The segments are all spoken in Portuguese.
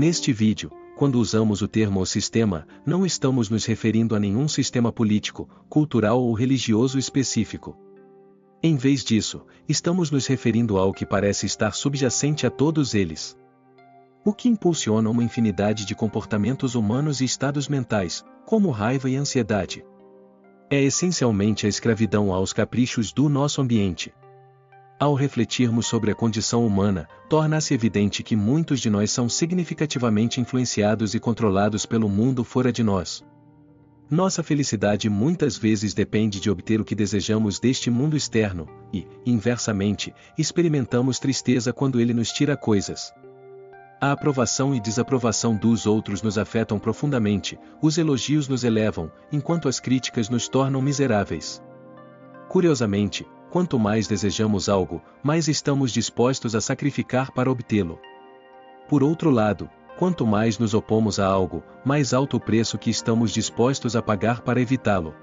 Neste vídeo, quando usamos o termo sistema, não estamos nos referindo a nenhum sistema político, cultural ou religioso específico. Em vez disso, estamos nos referindo ao que parece estar subjacente a todos eles. O que impulsiona uma infinidade de comportamentos humanos e estados mentais, como raiva e ansiedade. É essencialmente a escravidão aos caprichos do nosso ambiente. Ao refletirmos sobre a condição humana, torna-se evidente que muitos de nós são significativamente influenciados e controlados pelo mundo fora de nós. Nossa felicidade muitas vezes depende de obter o que desejamos deste mundo externo, e, inversamente, experimentamos tristeza quando ele nos tira coisas. A aprovação e desaprovação dos outros nos afetam profundamente, os elogios nos elevam, enquanto as críticas nos tornam miseráveis. Curiosamente, quanto mais desejamos algo, mais estamos dispostos a sacrificar para obtê-lo. Por outro lado, quanto mais nos opomos a algo, mais alto o preço que estamos dispostos a pagar para evitá-lo.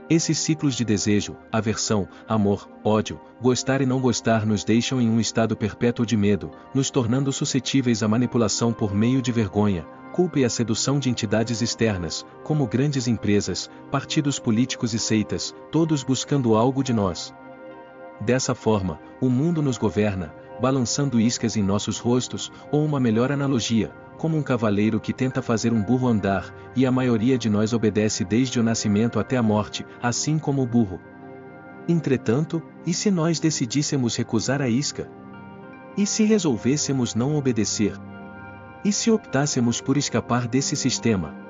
Esses ciclos de desejo, aversão, amor, ódio, gostar e não gostar nos deixam em um estado perpétuo de medo, nos tornando suscetíveis à manipulação por meio de vergonha, culpa e a sedução de entidades externas, como grandes empresas, partidos políticos e seitas, todos buscando algo de nós. Dessa forma, o mundo nos governa, balançando iscas em nossos rostos, ou uma melhor analogia, como um cavaleiro que tenta fazer um burro andar, e a maioria de nós obedece desde o nascimento até a morte, assim como o burro. Entretanto, e se nós decidíssemos recusar a isca? E se resolvêssemos não obedecer? E se optássemos por escapar desse sistema?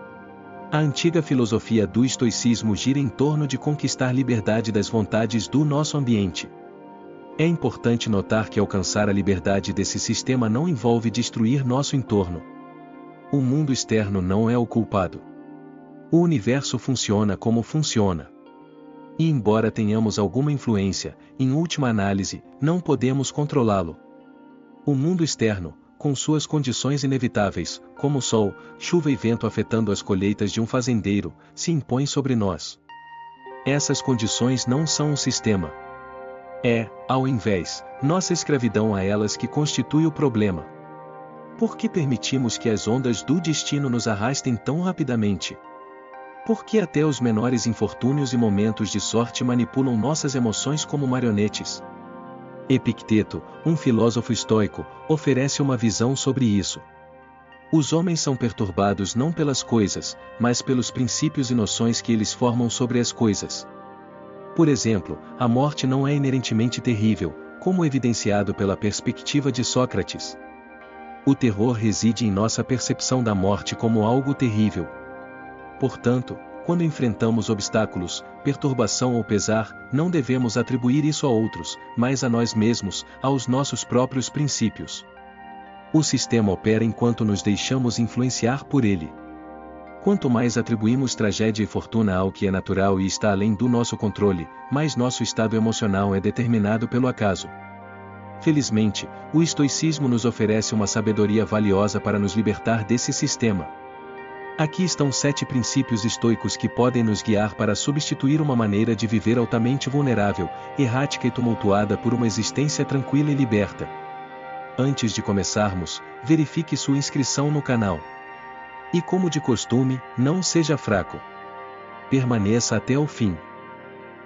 A antiga filosofia do estoicismo gira em torno de conquistar liberdade das vontades do nosso ambiente. É importante notar que alcançar a liberdade desse sistema não envolve destruir nosso entorno. O mundo externo não é o culpado. O universo funciona como funciona. E embora tenhamos alguma influência, em última análise, não podemos controlá-lo. O mundo externo, com suas condições inevitáveis, como sol, chuva e vento afetando as colheitas de um fazendeiro, se impõe sobre nós. Essas condições não são um sistema. É, ao invés, nossa escravidão a elas que constitui o problema. Por que permitimos que as ondas do destino nos arrastem tão rapidamente? Por que até os menores infortúnios e momentos de sorte manipulam nossas emoções como marionetes? Epicteto, um filósofo estoico, oferece uma visão sobre isso. Os homens são perturbados não pelas coisas, mas pelos princípios e noções que eles formam sobre as coisas. Por exemplo, a morte não é inerentemente terrível, como evidenciado pela perspectiva de Sócrates. O terror reside em nossa percepção da morte como algo terrível. Portanto, quando enfrentamos obstáculos, perturbação ou pesar, não devemos atribuir isso a outros, mas a nós mesmos, aos nossos próprios princípios. O sistema opera enquanto nos deixamos influenciar por ele. Quanto mais atribuímos tragédia e fortuna ao que é natural e está além do nosso controle, mais nosso estado emocional é determinado pelo acaso. Felizmente, o estoicismo nos oferece uma sabedoria valiosa para nos libertar desse sistema. Aqui estão 7 princípios estoicos que podem nos guiar para substituir uma maneira de viver altamente vulnerável, errática e tumultuada por uma existência tranquila e liberta. Antes de começarmos, verifique sua inscrição no canal. E como de costume, não seja fraco. Permaneça até o fim.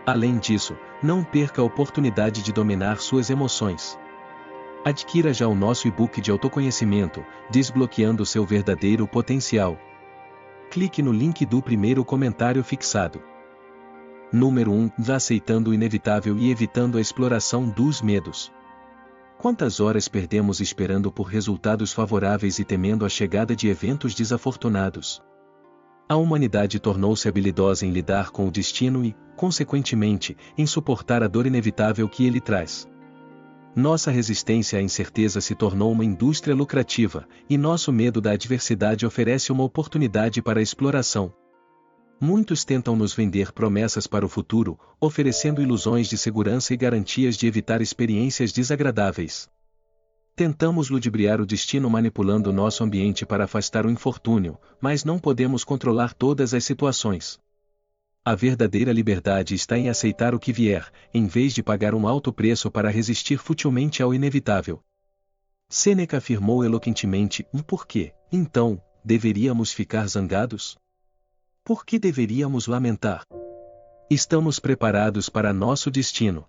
Além disso, não perca a oportunidade de dominar suas emoções. Adquira já o nosso e-book de autoconhecimento, Desbloqueando seu verdadeiro potencial. Clique no link do primeiro comentário fixado. Número 1. Aceitando o inevitável e evitando a exploração dos medos. Quantas horas perdemos esperando por resultados favoráveis e temendo a chegada de eventos desafortunados? A humanidade tornou-se habilidosa em lidar com o destino e, consequentemente, em suportar a dor inevitável que ele traz. Nossa resistência à incerteza se tornou uma indústria lucrativa, e nosso medo da adversidade oferece uma oportunidade para a exploração. Muitos tentam nos vender promessas para o futuro, oferecendo ilusões de segurança e garantias de evitar experiências desagradáveis. Tentamos ludibriar o destino manipulando nosso ambiente para afastar o infortúnio, mas não podemos controlar todas as situações. A verdadeira liberdade está em aceitar o que vier, em vez de pagar um alto preço para resistir futilmente ao inevitável. Sêneca afirmou eloquentemente: por quê, então, deveríamos ficar zangados? Por que deveríamos lamentar? Estamos preparados para nosso destino.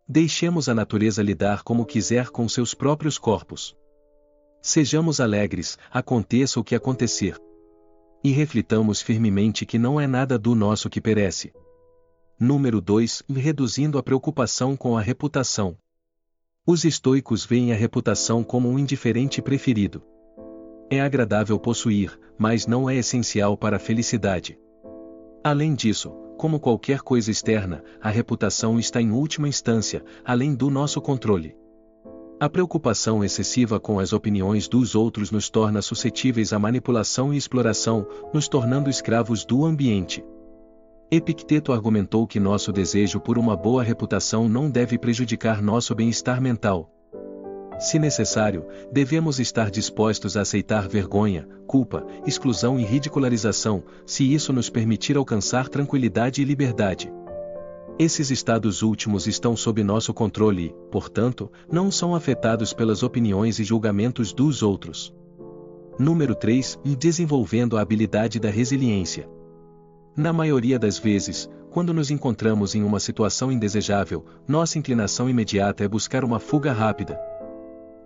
Deixemos a natureza lidar como quiser com seus próprios corpos. Sejamos alegres, aconteça o que acontecer. E reflitamos firmemente que não é nada do nosso que perece. Número 2. Reduzindo a preocupação com a reputação. Os estoicos veem a reputação como um indiferente preferido. É agradável possuir, mas não é essencial para a felicidade. Além disso, como qualquer coisa externa, a reputação está em última instância, além do nosso controle. A preocupação excessiva com as opiniões dos outros nos torna suscetíveis à manipulação e exploração, nos tornando escravos do ambiente. Epicteto argumentou que nosso desejo por uma boa reputação não deve prejudicar nosso bem-estar mental. Se necessário, devemos estar dispostos a aceitar vergonha, culpa, exclusão e ridicularização, se isso nos permitir alcançar tranquilidade e liberdade. Esses estados últimos estão sob nosso controle e, portanto, não são afetados pelas opiniões e julgamentos dos outros. Número 3. Desenvolvendo a habilidade da resiliência. Na maioria das vezes, quando nos encontramos em uma situação indesejável, nossa inclinação imediata é buscar uma fuga rápida.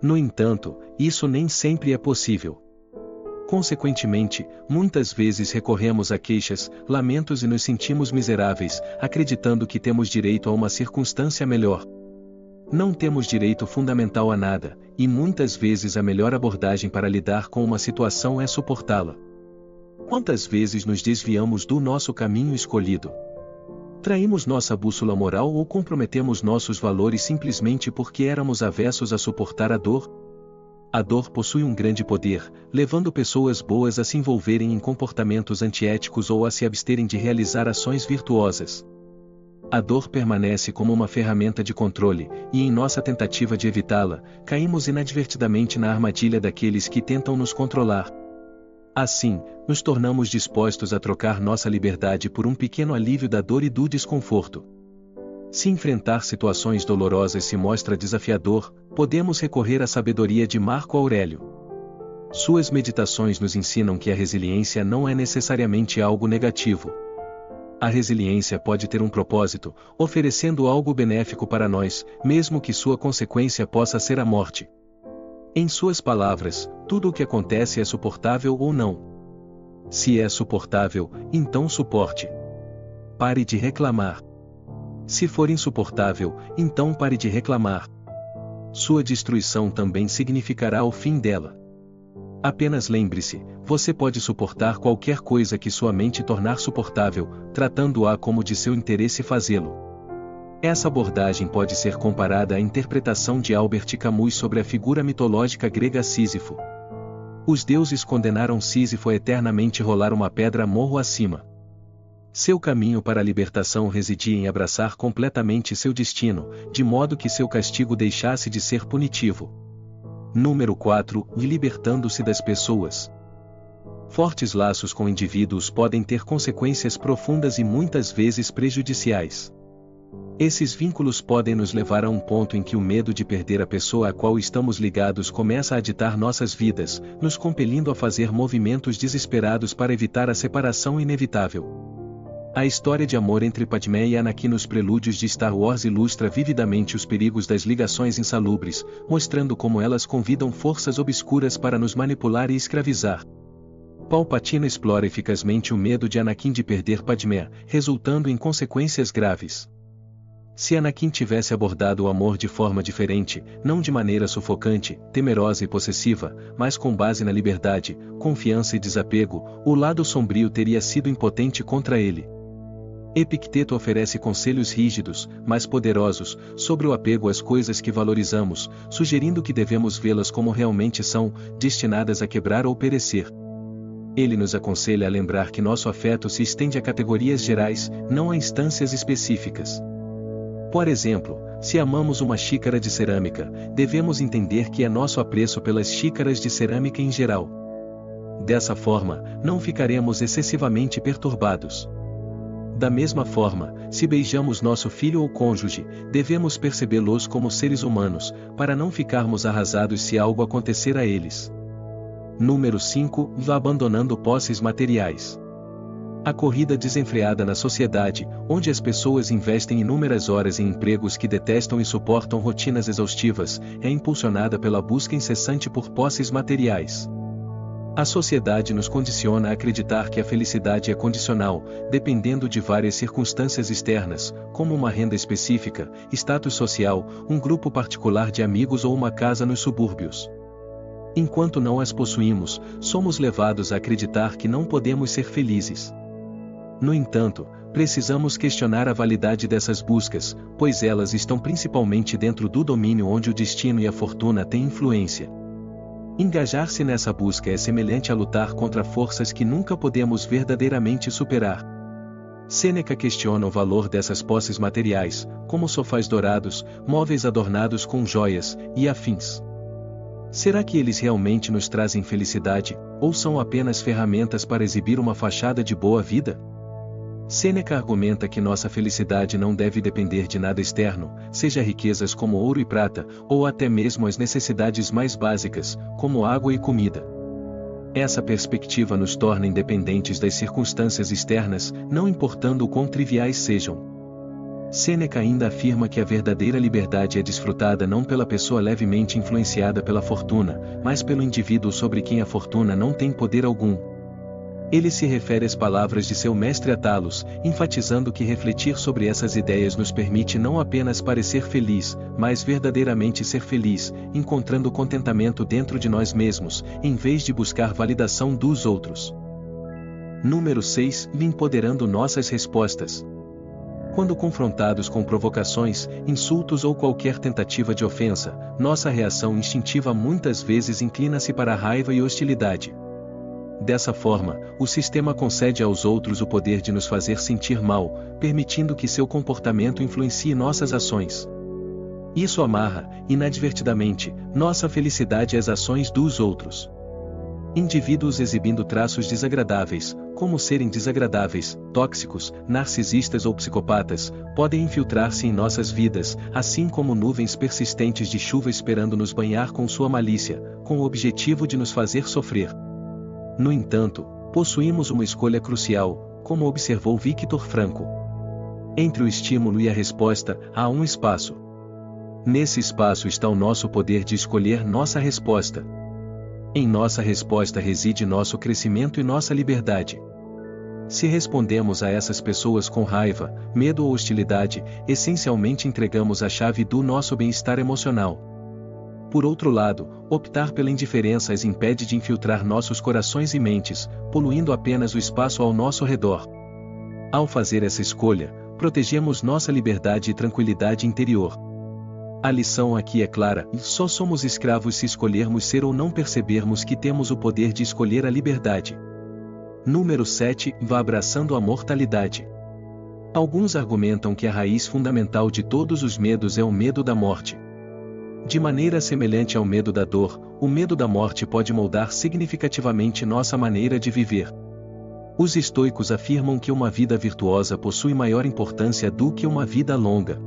No entanto, isso nem sempre é possível. Consequentemente, muitas vezes recorremos a queixas, lamentos e nos sentimos miseráveis, acreditando que temos direito a uma circunstância melhor. Não temos direito fundamental a nada, e muitas vezes a melhor abordagem para lidar com uma situação é suportá-la. Quantas vezes nos desviamos do nosso caminho escolhido? Traímos nossa bússola moral ou comprometemos nossos valores simplesmente porque éramos avessos a suportar a dor? A dor possui um grande poder, levando pessoas boas a se envolverem em comportamentos antiéticos ou a se absterem de realizar ações virtuosas. A dor permanece como uma ferramenta de controle, e em nossa tentativa de evitá-la, caímos inadvertidamente na armadilha daqueles que tentam nos controlar. Assim, nos tornamos dispostos a trocar nossa liberdade por um pequeno alívio da dor e do desconforto. Se enfrentar situações dolorosas se mostra desafiador, podemos recorrer à sabedoria de Marco Aurélio. Suas meditações nos ensinam que a resiliência não é necessariamente algo negativo. A resiliência pode ter um propósito, oferecendo algo benéfico para nós, mesmo que sua consequência possa ser a morte. Em suas palavras, tudo o que acontece é suportável ou não. Se é suportável, então suporte. Pare de reclamar. Se for insuportável, então pare de reclamar. Sua destruição também significará o fim dela. Apenas lembre-se, você pode suportar qualquer coisa que sua mente tornar suportável, tratando-a como de seu interesse fazê-lo. Essa abordagem pode ser comparada à interpretação de Albert Camus sobre a figura mitológica grega Sísifo. Os deuses condenaram Sísifo a eternamente rolar uma pedra morro acima. Seu caminho para a libertação residia em abraçar completamente seu destino, de modo que seu castigo deixasse de ser punitivo. Número 4. Libertando-se das pessoas. Fortes laços com indivíduos podem ter consequências profundas e muitas vezes prejudiciais. Esses vínculos podem nos levar a um ponto em que o medo de perder a pessoa a qual estamos ligados começa a ditar nossas vidas, nos compelindo a fazer movimentos desesperados para evitar a separação inevitável. A história de amor entre Padmé e Anakin nos prelúdios de Star Wars ilustra vividamente os perigos das ligações insalubres, mostrando como elas convidam forças obscuras para nos manipular e escravizar. Palpatine explora eficazmente o medo de Anakin de perder Padmé, resultando em consequências graves. Se Anakin tivesse abordado o amor de forma diferente, não de maneira sufocante, temerosa e possessiva, mas com base na liberdade, confiança e desapego, o lado sombrio teria sido impotente contra ele. Epicteto oferece conselhos rígidos, mas poderosos, sobre o apego às coisas que valorizamos, sugerindo que devemos vê-las como realmente são, destinadas a quebrar ou perecer. Ele nos aconselha a lembrar que nosso afeto se estende a categorias gerais, não a instâncias específicas. Por exemplo, se amamos uma xícara de cerâmica, devemos entender que é nosso apreço pelas xícaras de cerâmica em geral. Dessa forma, não ficaremos excessivamente perturbados. Da mesma forma, se beijamos nosso filho ou cônjuge, devemos percebê-los como seres humanos, para não ficarmos arrasados se algo acontecer a eles. Número 5. Abandonando posses materiais. A corrida desenfreada na sociedade, onde as pessoas investem inúmeras horas em empregos que detestam e suportam rotinas exaustivas, é impulsionada pela busca incessante por posses materiais. A sociedade nos condiciona a acreditar que a felicidade é condicional, dependendo de várias circunstâncias externas, como uma renda específica, status social, um grupo particular de amigos ou uma casa nos subúrbios. Enquanto não as possuímos, somos levados a acreditar que não podemos ser felizes. No entanto, precisamos questionar a validade dessas buscas, pois elas estão principalmente dentro do domínio onde o destino e a fortuna têm influência. Engajar-se nessa busca é semelhante a lutar contra forças que nunca podemos verdadeiramente superar. Sêneca questiona o valor dessas posses materiais, como sofás dourados, móveis adornados com joias, e afins. Será que eles realmente nos trazem felicidade, ou são apenas ferramentas para exibir uma fachada de boa vida? Sêneca argumenta que nossa felicidade não deve depender de nada externo, seja riquezas como ouro e prata, ou até mesmo as necessidades mais básicas, como água e comida. Essa perspectiva nos torna independentes das circunstâncias externas, não importando o quão triviais sejam. Sêneca ainda afirma que a verdadeira liberdade é desfrutada não pela pessoa levemente influenciada pela fortuna, mas pelo indivíduo sobre quem a fortuna não tem poder algum. Ele se refere às palavras de seu mestre Atalos, enfatizando que refletir sobre essas ideias nos permite não apenas parecer feliz, mas verdadeiramente ser feliz, encontrando contentamento dentro de nós mesmos, em vez de buscar validação dos outros. Número 6. Empoderando nossas respostas. Quando confrontados com provocações, insultos ou qualquer tentativa de ofensa, nossa reação instintiva muitas vezes inclina-se para a raiva e hostilidade. Dessa forma, o sistema concede aos outros o poder de nos fazer sentir mal, permitindo que seu comportamento influencie nossas ações. Isso amarra, inadvertidamente, nossa felicidade às ações dos outros. Indivíduos exibindo traços desagradáveis, como serem desagradáveis, tóxicos, narcisistas ou psicopatas, podem infiltrar-se em nossas vidas, assim como nuvens persistentes de chuva esperando nos banhar com sua malícia, com o objetivo de nos fazer sofrer. No entanto, possuímos uma escolha crucial, como observou Viktor Frankl. Entre o estímulo e a resposta, há um espaço. Nesse espaço está o nosso poder de escolher nossa resposta. Em nossa resposta reside nosso crescimento e nossa liberdade. Se respondemos a essas pessoas com raiva, medo ou hostilidade, essencialmente entregamos a chave do nosso bem-estar emocional. Por outro lado, optar pela indiferença as impede de infiltrar nossos corações e mentes, poluindo apenas o espaço ao nosso redor. Ao fazer essa escolha, protegemos nossa liberdade e tranquilidade interior. A lição aqui é clara: só somos escravos se escolhermos ser ou não percebermos que temos o poder de escolher a liberdade. Número 7. Vá abraçando a mortalidade. Alguns argumentam que a raiz fundamental de todos os medos é o medo da morte. De maneira semelhante ao medo da dor, o medo da morte pode moldar significativamente nossa maneira de viver. Os estoicos afirmam que uma vida virtuosa possui maior importância do que uma vida longa.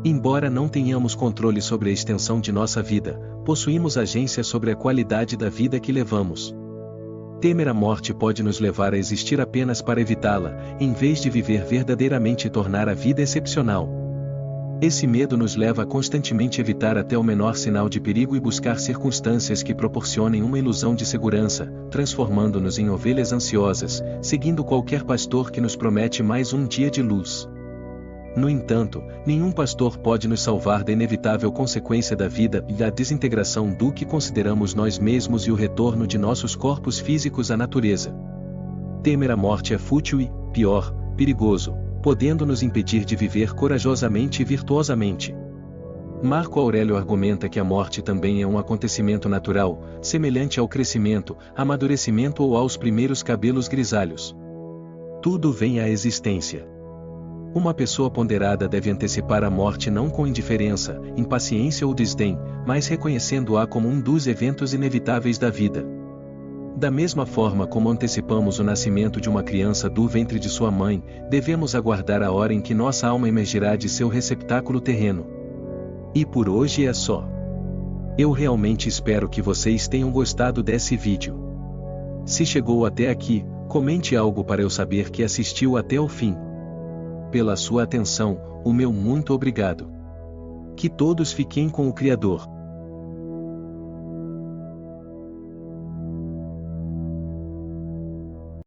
Embora não tenhamos controle sobre a extensão de nossa vida, possuímos agência sobre a qualidade da vida que levamos. Temer a morte pode nos levar a existir apenas para evitá-la, em vez de viver verdadeiramente e tornar a vida excepcional. Esse medo nos leva a constantemente evitar até o menor sinal de perigo e buscar circunstâncias que proporcionem uma ilusão de segurança, transformando-nos em ovelhas ansiosas, seguindo qualquer pastor que nos promete mais um dia de luz. No entanto, nenhum pastor pode nos salvar da inevitável consequência da vida e da desintegração do que consideramos nós mesmos e o retorno de nossos corpos físicos à natureza. Temer a morte é fútil e, pior, perigoso, podendo nos impedir de viver corajosamente e virtuosamente. Marco Aurélio argumenta que a morte também é um acontecimento natural, semelhante ao crescimento, amadurecimento ou aos primeiros cabelos grisalhos. Tudo vem à existência. Uma pessoa ponderada deve antecipar a morte não com indiferença, impaciência ou desdém, mas reconhecendo-a como um dos eventos inevitáveis da vida. Da mesma forma como antecipamos o nascimento de uma criança do ventre de sua mãe, devemos aguardar a hora em que nossa alma emergirá de seu receptáculo terreno. E por hoje é só. Eu realmente espero que vocês tenham gostado desse vídeo. Se chegou até aqui, comente algo para eu saber que assistiu até o fim. Pela sua atenção, o meu muito obrigado. Que todos fiquem com o Criador.